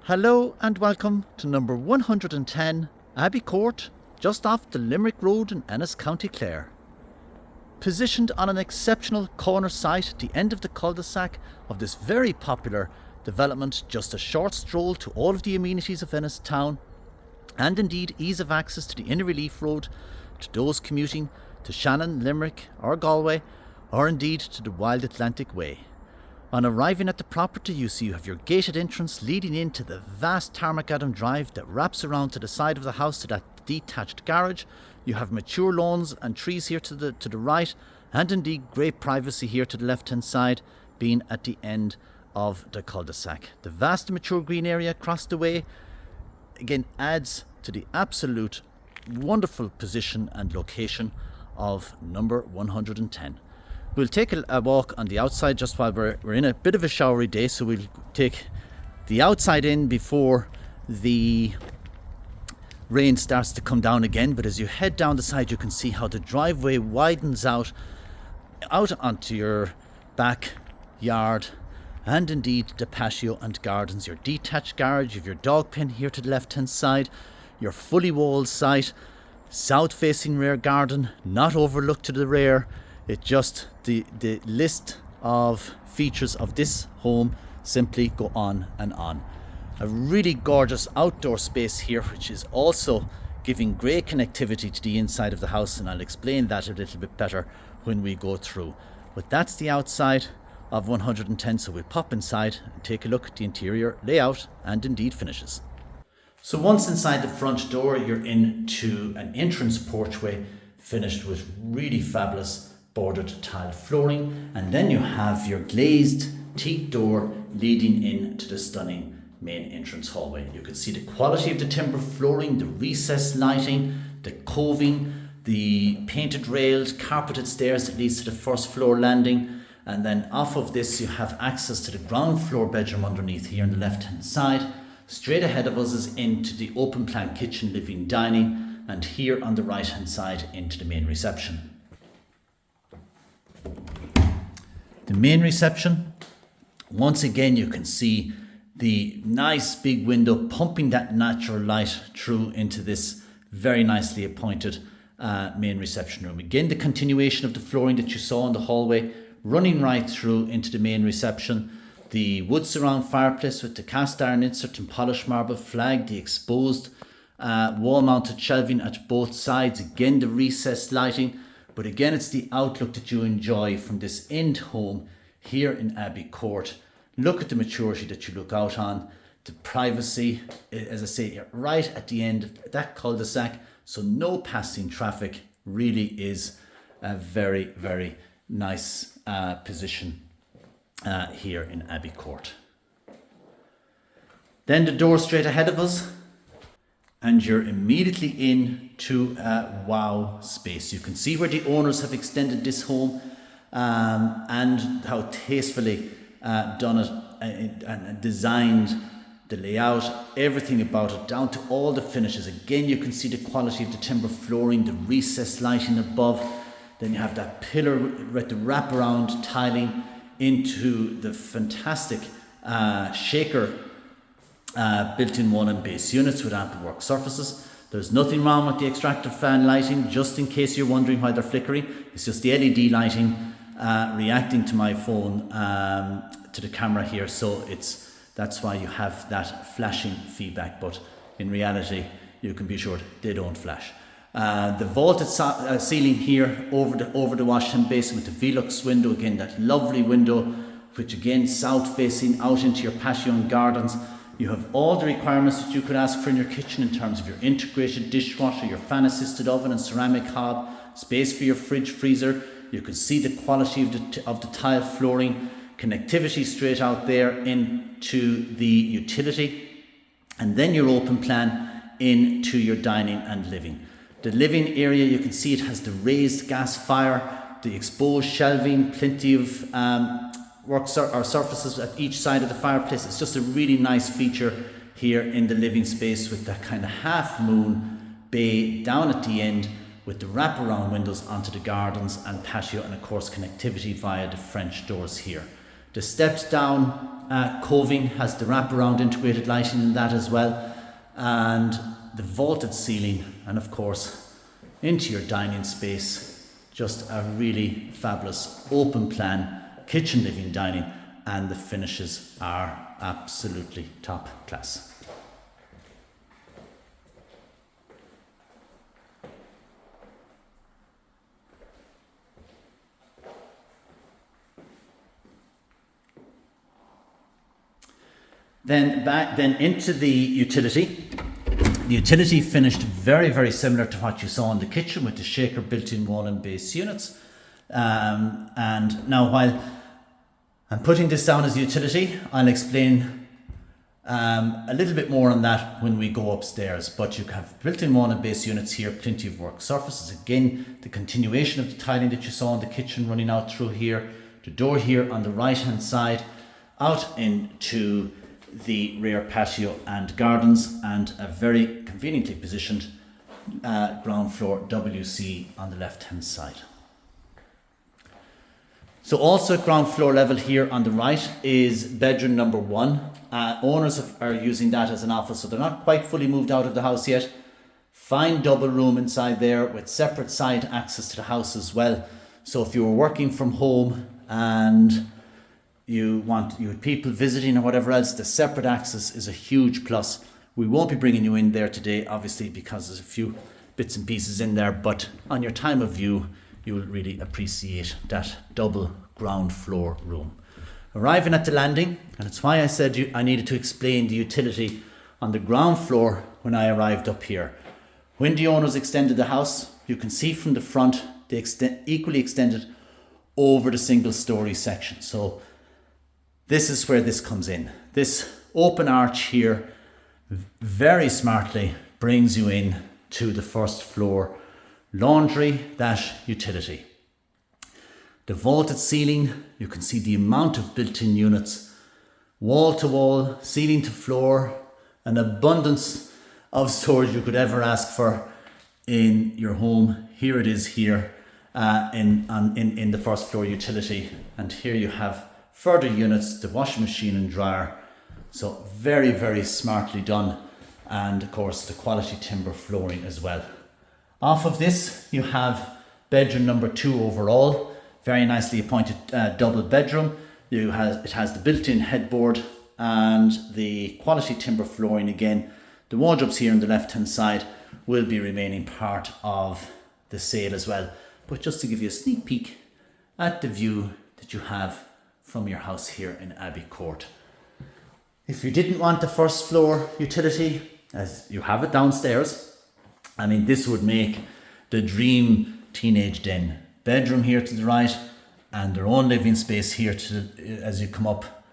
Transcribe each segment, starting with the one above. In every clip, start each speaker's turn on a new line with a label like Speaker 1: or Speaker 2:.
Speaker 1: Hello and welcome to number 110 Abbey Court, just off the Limerick Road in Ennis, County Clare. Positioned on an exceptional corner site at the end of the cul-de-sac of this very popular development, just a short stroll to all of the amenities of Ennis town, and indeed ease of access to the Inner Relief Road to those commuting to Shannon, Limerick or Galway, or indeed to the Wild Atlantic Way. On arriving at the property, you have your gated entrance leading into the vast tarmac Adam drive that wraps around to the side of the house to that detached garage. You have mature lawns and trees here to the right, and indeed great privacy here to the left hand side, being at the end of the cul-de-sac. The vast and mature green area across the way again adds to the absolute wonderful position and location of number 110. We'll take a walk on the outside just while we're in a bit of a showery day, so we'll take the outside in before the rain starts to come down again. But as you head down the side, you can see how the driveway widens out onto your backyard, and indeed the patio and gardens. Your detached garage, you have your dog pen here to the left hand side, your fully walled site, south facing rear garden, not overlooked to the rear. It just, the list of features of this home simply go on and on. A really gorgeous outdoor space here, which is also giving great connectivity to the inside of the house, and I'll explain that a little bit better when we go through. But that's the outside of 110, so we'll pop inside and take a look at the interior layout and indeed finishes. So once inside the front door, you're into an entrance porchway finished with really fabulous bordered tile flooring, and then you have your glazed teak door leading into the stunning main entrance hallway. You can see the quality of the timber flooring, the recessed lighting, the coving, the painted rails, carpeted stairs that leads to the first floor landing, and then off of this you have access to the ground floor bedroom underneath here on the left hand side. Straight ahead of us is into the open plan kitchen, living, dining, and here on the right hand side into the main reception. The main reception, once again you can see the nice big window pumping that natural light through into this very nicely appointed main reception room. Again, the continuation of the flooring that you saw in the hallway running right through into the main reception. The wood surround fireplace with the cast iron insert and polished marble flag, the exposed wall mounted shelving at both sides, again the recessed lighting. But again, it's the outlook that you enjoy from this end home here in Abbey Court. Look at the maturity that you look out on, the privacy, as I say, right at the end of that cul-de-sac, so no passing traffic. Really is a very, very nice position here in Abbey Court. Then the door straight ahead of us, and you're immediately into a wow space. You can see where the owners have extended this home and how tastefully done it and designed the layout, everything about it, down to all the finishes. Again, you can see the quality of the timber flooring, the recessed lighting above. Then you have that pillar with the wraparound tiling into the fantastic shaker built-in wall and base units with ample work surfaces. There's nothing wrong with the extractor fan lighting, just in case you're wondering why they're flickering. It's just the LED lighting reacting to my phone, to the camera here, so that's why you have that flashing feedback, but in reality you can be assured they don't flash. The vaulted ceiling here over the wash and basin with the Velux window, again that lovely window which again south facing out into your patio and gardens. You have all the requirements that you could ask for in your kitchen in terms of your integrated dishwasher, your fan assisted oven and ceramic hob, space for your fridge, freezer. You can see the quality of the tile flooring, connectivity straight out there into the utility, and then your open plan into your dining and living. The living area, you can see it has the raised gas fire, the exposed shelving, plenty of surfaces at each side of the fireplace. It's just a really nice feature here in the living space with that kind of half moon bay down at the end, with the wraparound windows onto the gardens and patio, and of course connectivity via the French doors here. The stepped down coving has the wraparound integrated lighting in that as well, and the vaulted ceiling, and of course into your dining space, just a really fabulous open plan kitchen, living, dining, and the finishes are absolutely top class. Then into the utility. The utility finished very, very similar to what you saw in the kitchen, with the shaker built-in wall and base units. And now, while I'm putting this down as utility, I'll explain a little bit more on that when we go upstairs. But you have built-in wall and base units here, plenty of work surfaces. Again, the continuation of the tiling that you saw in the kitchen running out through here, the door here on the right hand side, out into the rear patio and gardens, and a very conveniently positioned ground floor WC on the left hand side. So also at ground floor level here on the right is bedroom number 1. Owners are using that as an office, so they're not quite fully moved out of the house yet. Fine double room inside there with separate side access to the house as well. So if you were working from home and you had people visiting or whatever else, the separate access is a huge plus. We won't be bringing you in there today, obviously, because there's a few bits and pieces in there, but on your time of view, you will really appreciate that double ground floor room. Arriving at the landing, and it's why I said I needed to explain the utility on the ground floor when I arrived up here. When the owners extended the house, you can see from the front, they equally extended over the single story section. So this is where this comes in. This open arch here very smartly brings you in to the first floor laundry, that utility. The vaulted ceiling, you can see the amount of built-in units, wall to wall, ceiling to floor, an abundance of storage you could ever ask for in your home. Here it is here in the first floor utility, and here you have further units, the washing machine and dryer. So very, very smartly done, and of course the quality timber flooring as well. Off of this you have bedroom number 2 overall, very nicely appointed double bedroom. It has the built-in headboard and the quality timber flooring again. The wardrobes here on the left hand side will be remaining part of the sale as well. But just to give you a sneak peek at the view that you have from your house here in Abbey Court. If you didn't want the first floor utility, as you have it downstairs, I mean, this would make the dream teenage den. Bedroom here to the right and their own living space here as you come up.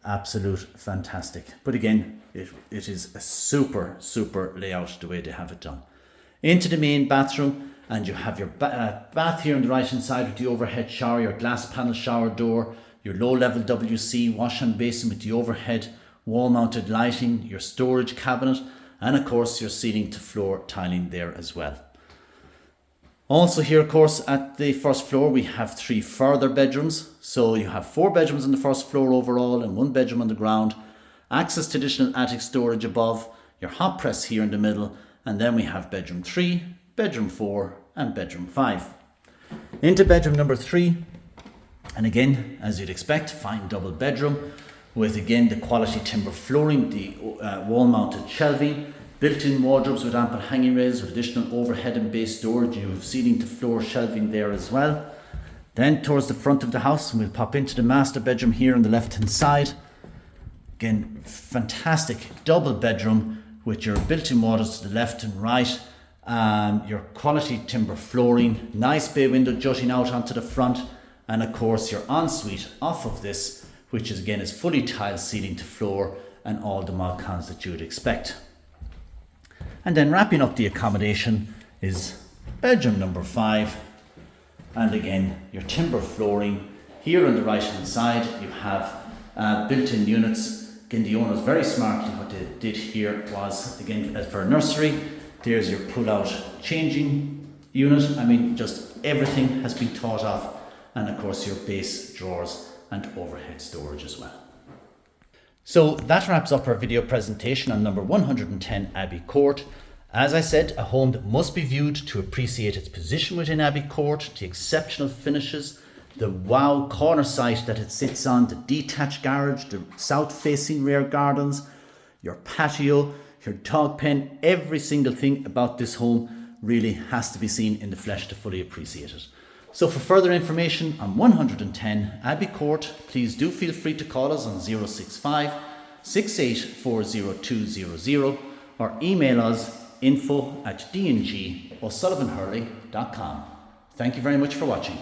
Speaker 1: Absolute fantastic. But again, it is a super, super layout the way they have it done. Into the main bathroom, and you have your bath here on the right hand side with the overhead shower, your glass panel shower door, your low level WC wash and basin with the overhead wall mounted lighting, your storage cabinet, and of course your ceiling to floor tiling there as well. Also here, of course, at the first floor we have 3 further bedrooms. So you have 4 bedrooms on the first floor overall and 1 bedroom on the ground. Access to additional attic storage above, your hot press here in the middle, and then we have bedroom 3, bedroom 4 and bedroom 5. Into bedroom number 3, and again, as you'd expect, fine double bedroom with again the quality timber flooring, the wall mounted shelving, built-in wardrobes with ample hanging rails with additional overhead and base storage. You have ceiling to floor shelving there as well. Then towards the front of the house, and we'll pop into the master bedroom here on the left hand side. Again, fantastic double bedroom with your built-in wardrobes to the left and right, your quality timber flooring, nice bay window jutting out onto the front, and of course your ensuite off of this, which is again is fully tiled ceiling to floor and all the mod cons that you would expect. And then wrapping up the accommodation is bedroom number 5, and again your timber flooring. Here on the right hand side you have built-in units. Again, the owners very smartly, what they did here was, again, for a nursery, there's your pull-out changing unit. I mean, just everything has been thought of, and of course your base drawers and overhead storage as well. So that wraps up our video presentation on number 110 Abbey Court. As I said, a home that must be viewed to appreciate its position within Abbey Court, the exceptional finishes, the wow corner site that it sits on, the detached garage, the south-facing rear gardens, your patio, your dog pen, every single thing about this home really has to be seen in the flesh to fully appreciate it. So for further information on 110 Abbey Court, please do feel free to call us on 065 6840 or email us info@dngosullivanhurley.com. Thank you very much for watching.